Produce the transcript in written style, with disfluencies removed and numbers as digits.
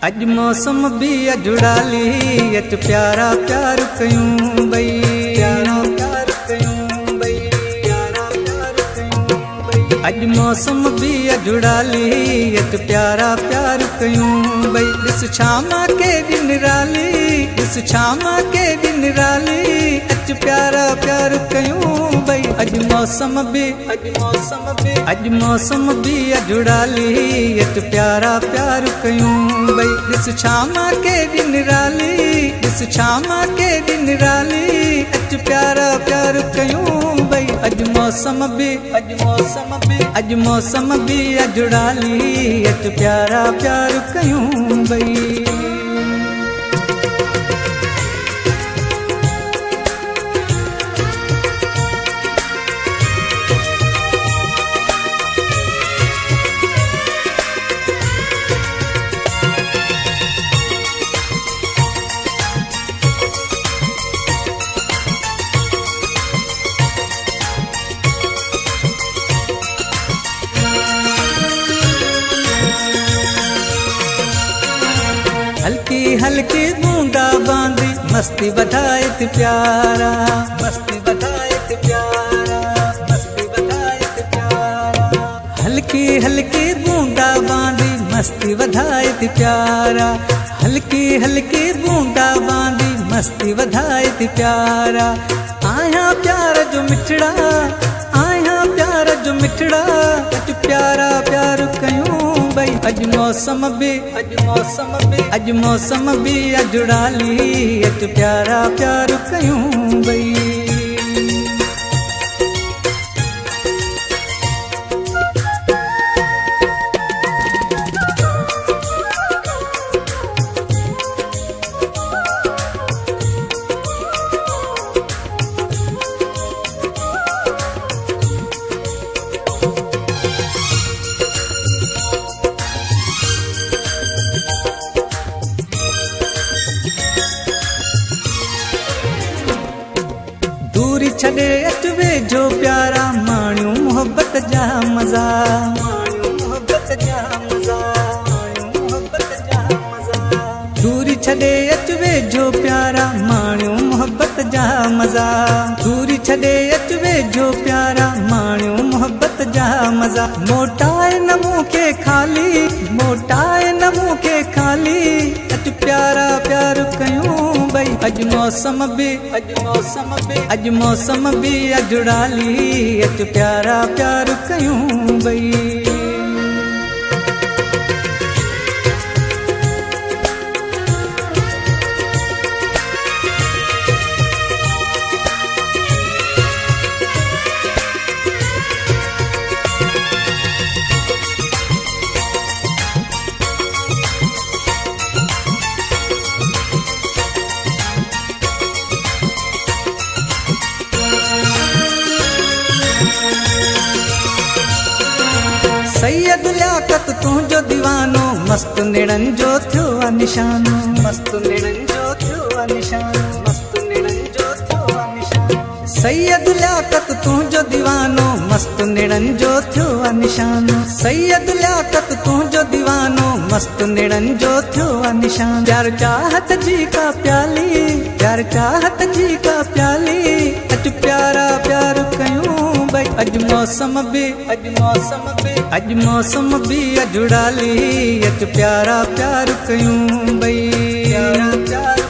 अज मौसम भी अजुड़ाली अच प्यारा प्यार कयूं बई प्यारा प्यार कयूं बई प्यारा प्यार कयूं बई अज मौसम भी अजुड़ाली अच प्यारा प्यार कयूं बई दिस छामा के दिन राली दिस छामा के दिन राली अच प्यारा प्यार कयूं बई अज मौसम भी अज मौसम भी अजुड़ाली अच प्यारा प्यार कयूं बई दिस छामा के दिन राली दिस छामा के दिन राली अच प्यारा प्यार कयूं बई अज मौसम भी अज मौसम भी अजुड़ाली अच प्यारा प्यार कयूं बई हल्की हल्की बूंदा बांदी मस्ती बधाए थे प्यारा मस्ती बधाए थे प्यारा मस्ती बधाए थे प्यारा हल्की हल्की बूंदा बांदी मस्ती बधाए थे प्यारा हल्की हल्की बूंदा बांदी मस्ती बधाए थे प्यारा आया प्यार जो मिठड़ा आया प्यार जो मिठड़ा अच प्यारा प्यार कयूं बई अज मौसम भी अजुड़ाली अच प्यारा प्यार कयूं बई दूरी छड़े अच वेझो प्यारा माण्यूं मोहब्बत जा मज़ा दूरी छड़े अच वेझो प्यारा माण्यूं मोहब्बत जा मज़ा दूरी छड़े अच वेझो प्यारा माण्यूं मोहब्बत जा मज़ा मोटाए न मूंखे खाली मोटाए न मूंखे खाली अच प्यारा प्यार कयूं बई अज मौसम भी अजुड़ाली अच प्यारा प्यार कयूं बई सैयद लियाकत तुंहिंजो दीवानो मस्त नेड़न जो थियो आहे निशानो मस्त नेड़न जो थियो आहे निशानो मस्त नेड़न जो थियो आहे निशानो सैयद लियाकत तुंहिंजो दीवानो मस्त नेड़न जो थियो आहे निशानो सैयद लियाकत तुंहिंजो दीवानो मस्त नेड़न जो थियो आहे निशानो प्यार चाहत जी का प्याली प्यार चाहत जी का प्याली अच प्यारा प्यार कयूं बई अज मौसम भी अजुड़ाली अच प्यारा प्यार कयूं बई प्यारा प्यार